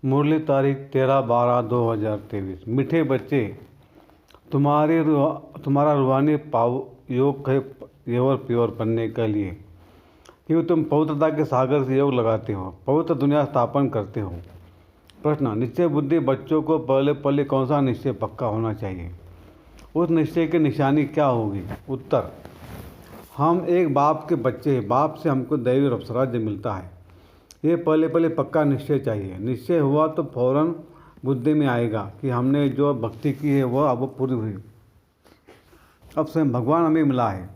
मुरली तारीख 13/12/2023। मीठे बच्चे, तुम्हारा रूहानी योग है प्योर प्योर बनने के लिए, क्योंकि तुम पवित्रता के सागर से योग लगाते हो, पवित्र दुनिया स्थापन करते हो। प्रश्न: निश्चय बुद्धि बच्चों को पहले पहले कौन सा निश्चय पक्का होना चाहिए? उस निश्चय की निशानी क्या होगी? उत्तर: हम एक बाप के बच्चे हैं, बाप से हमको दैवी स्वराज्य मिलता है। ये पहले पहले पक्का निश्चय चाहिए। निश्चय हुआ तो फौरन बुद्धि में आएगा कि हमने जो भक्ति की है वह अब पूरी हुई, अब स्वयं भगवान हमें मिला है।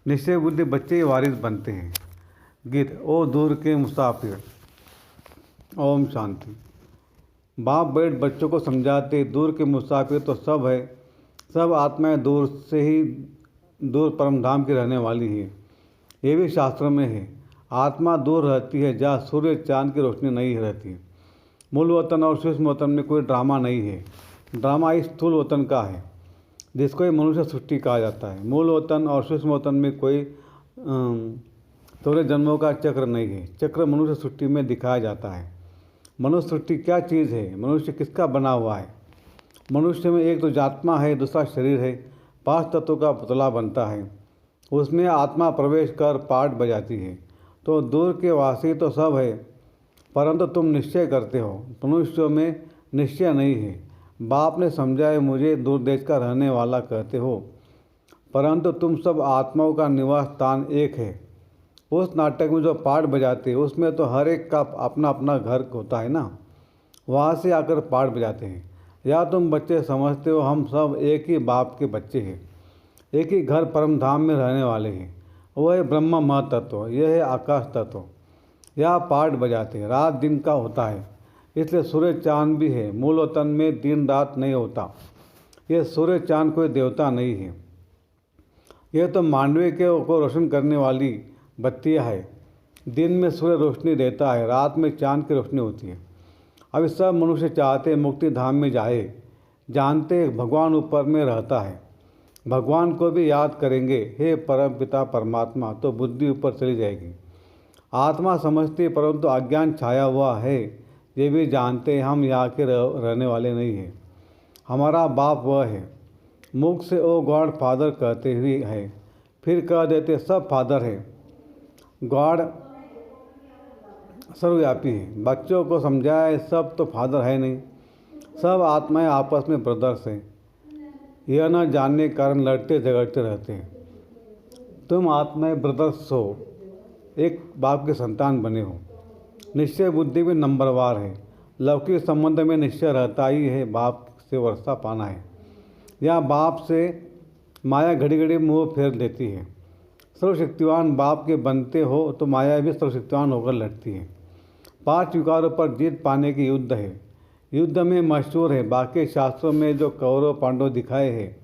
निश्चय बुद्धि बच्चे ही वारिस बनते हैं। गीत: ओ दूर के मुसाफिर। ओम शांति। बाप बैठ बच्चों को समझाते, दूर के मुसाफिर तो सब है, सब आत्माएं दूर से ही दूर परम धाम की रहने वाली है। ये भी शास्त्रों में है। आत्मा दूर रहती है जहाँ सूर्य चांद की रोशनी नहीं रहती। मूल वतन और सूक्ष्म वतन में कोई ड्रामा नहीं है। ड्रामा इस स्थूल वतन का है, जिसको मनुष्य सृष्टि कहा जाता है। मूल वतन और सूक्ष्म वतन में कोई थोड़े जन्मों का चक्र नहीं है। चक्र मनुष्य सृष्टि में दिखाया जाता है। मनुष्य सृष्टि क्या चीज़ है? मनुष्य किसका बना हुआ है? मनुष्य में एक तो जात्मा है, दूसरा शरीर है। 5 तत्वों का पुतला बनता है, उसमें आत्मा प्रवेश कर पाठ बजाती है। तो दूर के वासी तो सब है, परंतु तुम निश्चय करते हो, मनुष्यों में निश्चय नहीं है। बाप ने समझाया, मुझे दूर देश का रहने वाला कहते हो, परंतु तुम सब आत्माओं का निवास स्थान एक है। उस नाटक में जो पाठ बजाते हैं उसमें तो हर एक का अपना अपना घर होता है ना, वहाँ से आकर पाठ बजाते हैं। या तुम बच्चे समझते हो हम सब एक ही बाप के बच्चे हैं, एक ही घर परम धाम में रहने वाले हैं। वह है ब्रह्म महतत्व, यह है आकाश तत्व। यह पाठ बजाते हैं। रात दिन का होता है, इसलिए सूर्य चांद भी है। मूल वतन में दिन रात नहीं होता। यह सूर्य चांद कोई देवता नहीं है, यह तो मानवीय को रोशन करने वाली बत्तियाँ है। दिन में सूर्य रोशनी देता है, रात में चांद की रोशनी होती है। अब सब मनुष्य चाहते मुक्ति धाम में जाए, जानते भगवान ऊपर में रहता है। भगवान को भी याद करेंगे, हे परम पिता परमात्मा, तो बुद्धि ऊपर चली जाएगी। आत्मा समझती, परंतु अज्ञान छाया हुआ है। ये भी जानते हम यहाँ के रहने वाले नहीं हैं। हमारा बाप वह है। मुख से ओ गॉड फादर कहते हुए है, फिर कह देते सब फादर है। गॉड सर्वव्यापी है। बच्चों को समझाए सब तो फादर है नहीं, सब आत्माएं आपस में ब्रदर्स हैं। यह न जानने के कारण लड़ते झगड़ते रहते हैं। तुम आत्माएं ब्रदर्स हो, एक बाप के संतान बने हो। निश्चय बुद्धि भी नंबरवार है। लौकिक संबंध में निश्चय रहता ही है, बाप से वर्षा पाना है। या बाप से माया घड़ी घड़ी मुँह फेर देती है। सर्वशक्तिवान बाप के बनते हो तो माया भी सर्वशक्तिवान होकर लड़ती है। 5 विकारों पर जीत पाने की युद्ध है। युद्ध में मशहूर है, बाकी शास्त्रों में जो कौरव पांडव दिखाए हैं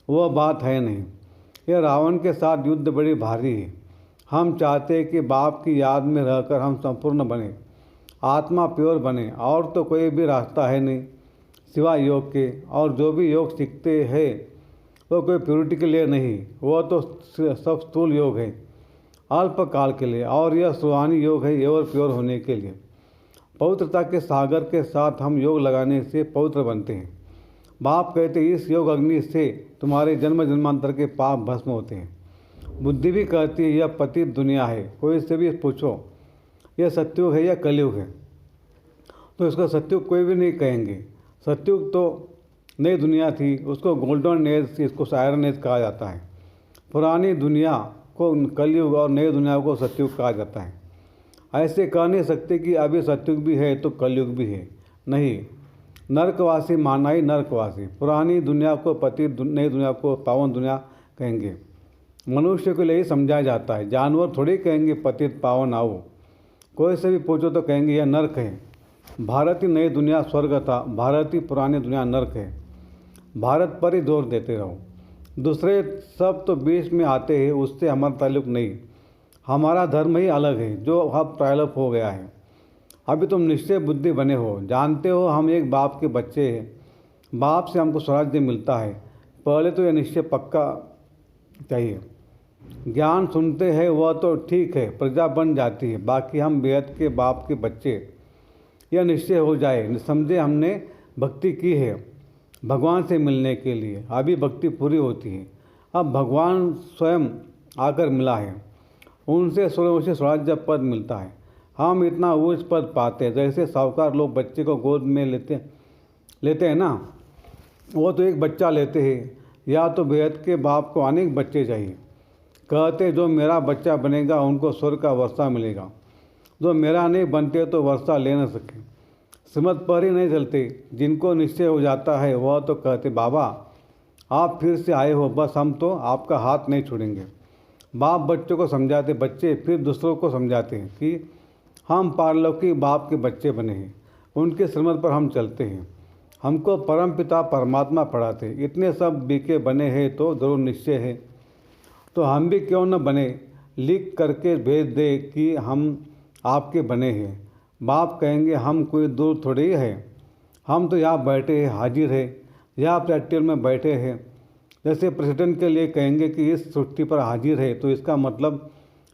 वह बात है नहीं। यह रावण के साथ युद्ध बड़ी भारी है। हम चाहते हैं कि बाप की याद में रहकर हम संपूर्ण बने, आत्मा प्योर बने, और तो कोई भी रास्ता है नहीं सिवाय योग के। और जो भी योग सीखते हैं वो कोई प्योरिटी के लिए नहीं, वह तो सब स्थूल योग है, अल्पकाल के लिए। और यह रूहानी योग है, एवर प्योर होने के लिए। पवित्रता के सागर के साथ हम योग लगाने से पवित्र बनते हैं। बाप कहते इस योग अग्नि से तुम्हारे जन्म जन्मांतर के पाप भस्म होते हैं। बुद्धि भी कहती है यह पतित दुनिया है। कोई से भी पूछो यह सत्युग है या कलयुग है, तो इसको सत्युग कोई भी नहीं कहेंगे। सत्युग तो नई दुनिया थी, उसको गोल्डन एज, इसको आयरन एज कहा जाता है। पुरानी दुनिया को कलयुग और नई दुनिया को सत्युग कहा जाता है। ऐसे कह नहीं सकते कि अभी सत्युग भी है तो कलयुग भी है, नहीं। नरकवासी माना ही नरकवासी। पुरानी दुनिया को पतित, नई दुनिया को पावन दुनिया कहेंगे। मनुष्य को लिए समझाया जाता है, जानवर थोड़ी कहेंगे पतित पावन आओ। कोई से भी पूछो तो कहेंगे यह नर्क है। भारत ही नई दुनिया स्वर्ग था, भारत ही पुरानी दुनिया नर्क है। भारत पर ही जोर देते रहो, दूसरे सब तो बीच में आते हैं, उससे हमारा ताल्लुक नहीं। हमारा धर्म ही अलग है जो अब ट्रायलअप हो गया है। अभी तुम निश्चय बुद्धि बने हो, जानते हो हम एक बाप के बच्चे हैं। बाप से हमको स्वराज्य मिलता है। पहले तो यह निश्चय पक्का चाहिए। ज्ञान सुनते हैं वह तो ठीक है, प्रजा बन जाती है, बाकी हम बेहद के बाप के बच्चे। यह निश्चय हो जाए, समझे हमने भक्ति की है भगवान से मिलने के लिए, अभी भक्ति पूरी होती है। अब भगवान स्वयं आकर मिला है, उनसे स्वराज्य पद मिलता है। हम इतना ऊंच पद पाते हैं, जैसे साहूकार लोग बच्चे को गोद में लेते हैं ना, वो तो एक बच्चा लेते हैं, या तो बेहद के बाप को अनेक बच्चे चाहिए। कहते जो मेरा बच्चा बनेगा उनको स्वर्ग का वर्षा मिलेगा, जो मेरा नहीं बनते तो वर्षा ले न सके। सिमत पर ही नहीं चलते, जिनको निश्चय हो जाता है वह तो कहते बाबा आप फिर से आए हो, बस हम तो आपका हाथ नहीं छोड़ेंगे। बाप बच्चों को समझाते, बच्चे फिर दूसरों को समझाते हैं कि हम पारलौकिक बाप के बच्चे बने हैं, उनके श्रीमत पर हम चलते हैं। हमको परम पिता परमात्मा पढ़ाते, इतने सब बीके बने हैं तो जरूर निश्चय है, तो हम भी क्यों न बने, लिख करके भेज दे कि हम आपके बने हैं। बाप कहेंगे हम कोई दूर थोड़ी है, हम तो यहाँ बैठे हैं, हाजिर है, यहाँ प्लेटफॉर्म में बैठे हैं। जैसे प्रेसिडेंट के लिए कहेंगे कि इस छुट्टी पर हाजिर है, तो इसका मतलब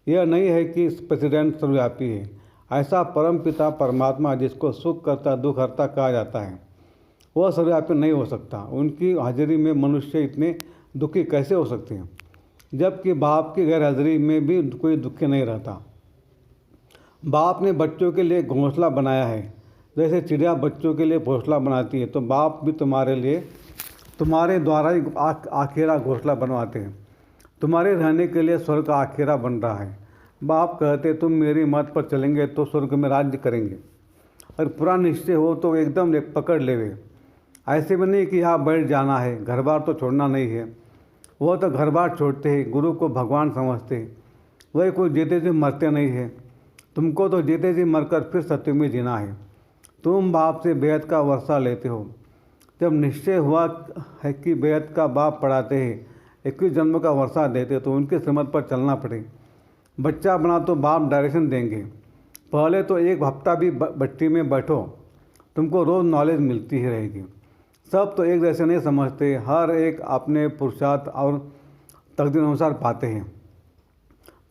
यह नहीं है कि प्रेसिडेंट सर्वव्यापी है। ऐसा परम पिता परमात्मा जिसको सुख करता दुख हरता कहा जाता है, वह सर्वव्यापी नहीं हो सकता। उनकी हाजिरी में मनुष्य इतने दुखी कैसे हो सकते हैं, जबकि बाप की गैर हाजिरी में भी कोई दुखी नहीं रहता। बाप ने बच्चों के लिए घोंसला बनाया है, जैसे चिड़िया बच्चों के लिए घोंसला बनाती है, तो बाप भी तुम्हारे द्वारा ही आखेरा घोंसला बनवाते हैं। तुम्हारे रहने के लिए स्वर्ग का आखेरा बन रहा है। बाप कहते तुम मेरी मत पर चलेंगे तो स्वर्ग में राज्य करेंगे, और पूरा निश्चय हो तो एकदम पकड़ लेवे। ऐसे भी नहीं कि यहाँ बैठ जाना है, घर बार तो छोड़ना नहीं है। वह तो घर बार छोड़ते हैं, गुरु को भगवान समझते हैं। वही कोई जीते जी मरते नहीं है, तुमको तो जीते जी मरकर फिर सत्य में जीना है। तुम बाप से बेहद का वर्षा लेते हो। जब निश्चय हुआ है कि बेहद का बाप पढ़ाते हैं, 21 जन्म का वर्षा देते, तो उनके श्रीमत पर चलना पड़े। बच्चा बना तो बाप डायरेक्शन देंगे। पहले तो एक हफ्ता भी भट्टी में बैठो, तुमको रोज़ नॉलेज मिलती ही रहेगी। सब तो एक जैसे नहीं समझते, हर एक अपने पुरुषार्थ और तकदीर अनुसार पाते हैं।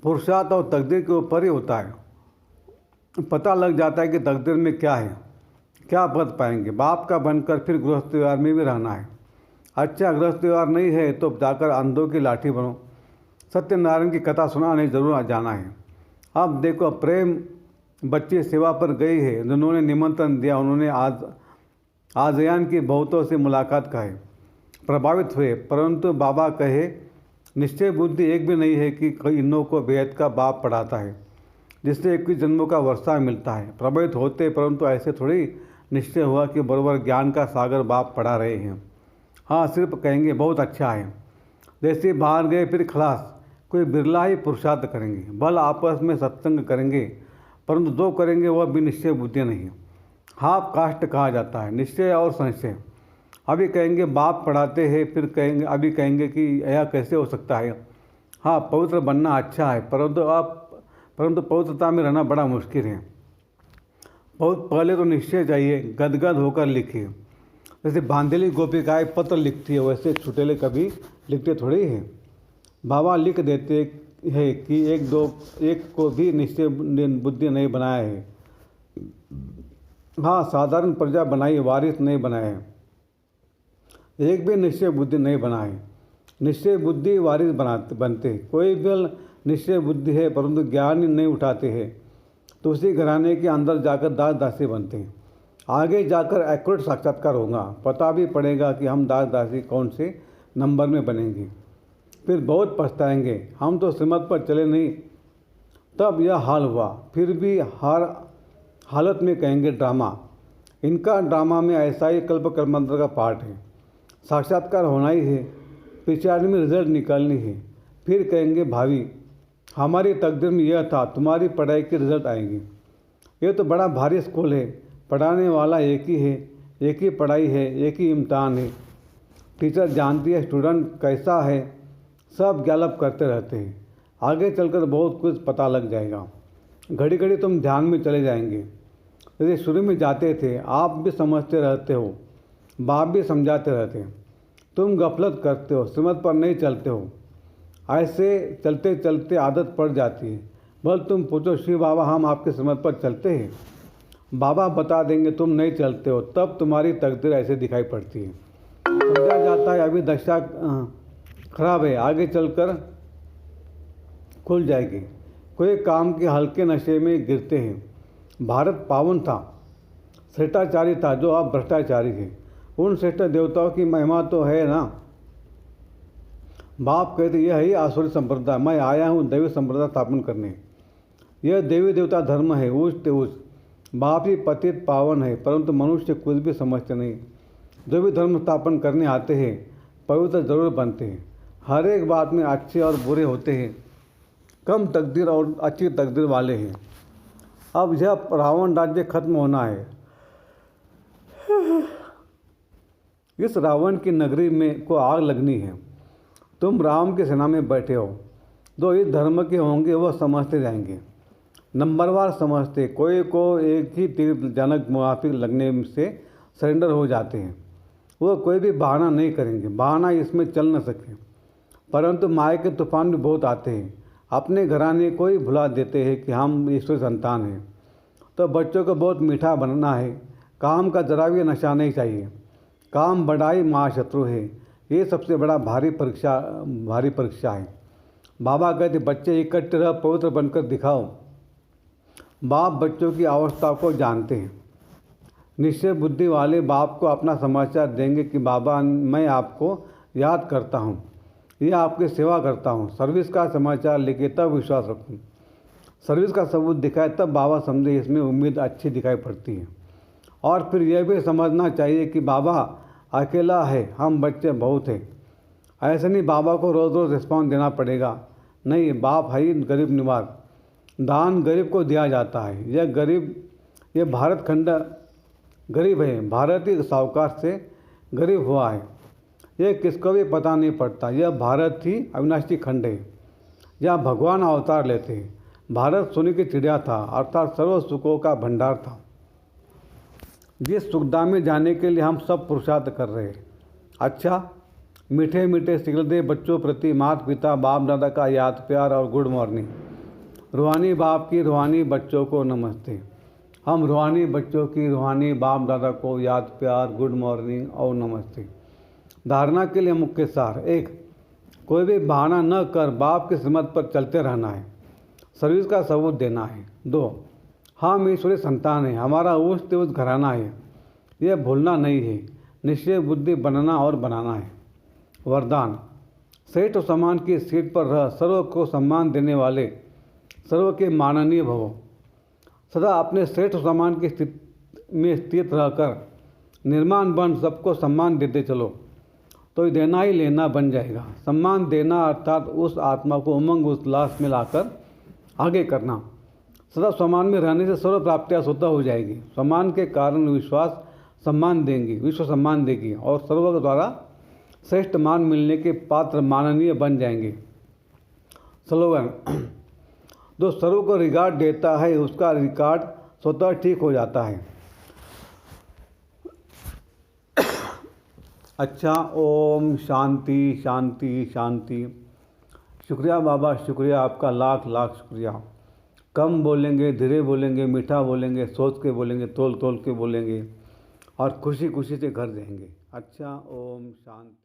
पुरुषार्थ और तकदीर के ऊपर ही होता है, पता लग जाता है कि तकदीर में क्या है, क्या पद पाएंगे। बाप का बनकर फिर गृहस्थ व्यवहार में भी रहना है। अच्छा गृहस्थ व्यवहार नहीं है तो जाकर अंधों की लाठी बनो, सत्यनारायण की कथा सुनाने जरूर जाना है। अब देखो प्रेम बच्ची सेवा पर गई है, जिन्होंने निमंत्रण दिया उन्होंने आजयान की बहुतों से मुलाकात का है, प्रभावित हुए, परंतु बाबा कहे निश्चय बुद्धि एक भी नहीं है कि कई इन्हों को बेहद का बाप पढ़ाता है, जिससे 21 जन्मों का वर्षा मिलता है। प्रभावित होते, परंतु ऐसे थोड़ी निश्चय हुआ कि बराबर ज्ञान का सागर बाप पढ़ा रहे हैं। हाँ सिर्फ कहेंगे बहुत अच्छा है, जैसे बाहर गए फिर खलास। कोई बिरला ही पुरुषार्थ करेंगे, बल आपस में सत्संग करेंगे, परंतु जो करेंगे वह भी निश्चय बुद्धि नहीं है। हाफ कास्ट कहा जाता है, निश्चय और संशय। अभी कहेंगे बाप पढ़ाते हैं, फिर कहेंगे अभी कहेंगे कि यह कैसे हो सकता है। हाँ पवित्र बनना अच्छा है, परंतु पवित्रता में रहना बड़ा मुश्किल है। बहुत पहले तो निश्चय चाहिए, गदगद होकर लिखिए। जैसे बांधेली गोपिकाएँ पत्र लिखती है, वैसे छुटेले कभी लिखते थोड़ी है। बाबा लिख देते हैं कि एक को भी निश्चय बुद्धि नहीं बनाया है। हाँ साधारण प्रजा बनाई, वारिस नहीं बनाया है। एक भी निश्चय बुद्धि नहीं बना है। निश्चय बुद्धि वारिस बनते। कोई भी निश्चय बुद्धि है परंतु ज्ञान नहीं उठाते हैं, तो उसी घराने के अंदर जाकर दास दासी बनते हैं। आगे जाकर एक्यूरेट साक्षात्कार होगा, पता भी पड़ेगा कि हम दास दासी कौन से नंबर में बनेंगे। फिर बहुत पछताएंगे, हम तो श्रीमत पर चले नहीं, तब यह हाल हुआ। फिर भी हर हालत में कहेंगे ड्रामा। इनका ड्रामा में ऐसा ही कल्प मंत्र का पार्ट है। साक्षात्कार होना ही है, पिछाड़ी में रिजल्ट निकालनी है। फिर कहेंगे भावी हमारी तकदीर में यह था, तुम्हारी पढ़ाई के रिजल्ट आएंगे। ये तो बड़ा भारी स्कूल है, पढ़ाने वाला एक ही है, एक ही पढ़ाई है, एक ही इम्तहान है। टीचर जानती है स्टूडेंट कैसा है, सब गैलप करते रहते हैं। आगे चलकर बहुत कुछ पता लग जाएगा। घड़ी घड़ी तुम ध्यान में चले जाएंगे। जैसे शुरू में जाते थे, आप भी समझते रहते हो, बाप भी समझाते रहते हैं, तुम गफलत करते हो, श्रीमत पर नहीं चलते हो। ऐसे चलते चलते आदत पड़ जाती है। बल तुम पूछो शिव बाबा हम आपके श्रीमत पर चलते हैं, बाबा बता देंगे तुम नहीं चलते हो, तब तुम्हारी तकदीर ऐसे दिखाई पड़ती है। समझा जाता है अभी दशा खराब है, आगे चलकर खुल जाएगी। कोई काम के हल्के नशे में गिरते हैं। भारत पावन था, श्रेष्ठाचारी था, जो अब भ्रष्टाचारी है। उन श्रेष्ठ देवताओं की महिमा तो है ना। बाप कहते यह है आसुरी संप्रदाय, मैं आया हूँ दैवी संप्रदाय स्थापन करने। यह देवी देवता धर्म है, ऊंच ते ऊंच। बाप ही पतित पावन है, परंतु मनुष्य कुछ भी समझते नहीं। जो भी धर्म स्थापन करने आते हैं पवित्र जरूर बनते हैं। हर एक बात में अच्छे और बुरे होते हैं, कम तकदीर और अच्छी तकदीर वाले हैं। अब यह रावण राज्य खत्म होना है। इस रावण की नगरी में को आग लगनी है। तुम राम की सेना में बैठे हो, जो इस धर्म के होंगे वह समझते जाएंगे, नंबरवार समझते। कोई को एक ही तीर जनक मुआफिक लगने से सरेंडर हो जाते हैं। वो कोई भी बहाना नहीं करेंगे, बहाना इसमें चल न सके। परंतु माया के तूफान भी बहुत आते हैं। अपने घराने को ही भुला देते हैं कि हम ईश्वर संतान हैं। तो बच्चों को बहुत मीठा बनना है। काम का जरा भी नशा नहीं चाहिए। काम बढ़ाई महाशत्रु है। ये सबसे बड़ा भारी परीक्षा है। बाबा कहते बच्चे इकट्ठे रह पवित्र बनकर दिखाओ। बाप बच्चों की अवस्था को जानते हैं। निश्चय बुद्धि वाले बाप को अपना समाचार देंगे कि बाबा मैं आपको याद करता हूँ, यह आपकी सेवा करता हूँ। सर्विस का समाचार लेके तब विश्वास रखूँ। सर्विस का सबूत दिखाए तब बाबा समझे इसमें उम्मीद अच्छी दिखाई पड़ती है। और फिर यह भी समझना चाहिए कि बाबा अकेला है, हम बच्चे बहुत हैं। ऐसे नहीं बाबा को रोज़ रोज़ रिस्पॉन्स देना पड़ेगा। नहीं, बाप है ही गरीब निवार। दान गरीब को दिया जाता है। यह भारत खंड गरीब है। भारत ही साहूकार से गरीब हुआ है। यह किसको भी पता नहीं पड़ता। यह भारत ही अविनाशी खंड है, जहाँ भगवान अवतार लेते हैं। भारत सोने की चिड़िया था, अर्थात सर्व सुखों का भंडार था, जिस सुखधाम में जाने के लिए हम सब पुरुषार्थ कर रहे हैं। अच्छा, मीठे मीठे सिगलदे बच्चों प्रति माता पिता बाप दादा का याद प्यार और गुड मॉर्निंग। रूहानी बाप की रूहानी बच्चों को नमस्ते। हम रूहानी बच्चों की रूहानी बाप दादा को याद प्यार गुड मॉर्निंग और नमस्ते। धारणा के लिए मुख्य सार: 1. कोई भी बहाना न कर बाप की श्रीमत पर चलते रहना है। सर्विस का सबूत देना है। 2. हम ईश्वरी संतान हैं, हमारा ऊंच ते ऊंच घराना है, यह भूलना नहीं है। निश्चय बुद्धि बनना और बनाना है। वरदान: श्रेष्ठ सम्मान की सीट पर रह सर्व को सम्मान देने वाले सर्व के माननीय भवो। सदा अपने श्रेष्ठ सम्मान की स्थिति में स्थित रहकर निर्माण बन सबको सम्मान देते चलो, तो देना ही लेना बन जाएगा। सम्मान देना अर्थात उस आत्मा को उमंग उल्लास में लाकर आगे करना। सदा सम्मान में रहने से सर्व प्राप्तियाँ स्वतः हो जाएगी। सम्मान के कारण विश्वास सम्मान देंगी, विश्व सम्मान देगी और सर्व द्वारा श्रेष्ठ मान मिलने के पात्र माननीय बन जाएंगे। स्लोगन: जो सर्व को रिगार्ड देता है उसका रिकॉर्ड स्वतः ठीक हो जाता है। अच्छा, ओम शांति शांति शांति। शुक्रिया बाबा, शुक्रिया आपका, लाख लाख शुक्रिया। कम बोलेंगे, धीरे बोलेंगे, मीठा बोलेंगे, सोच के बोलेंगे, तोल तोल के बोलेंगे और खुशी खुशी से घर जाएंगे। अच्छा, ओम शांति।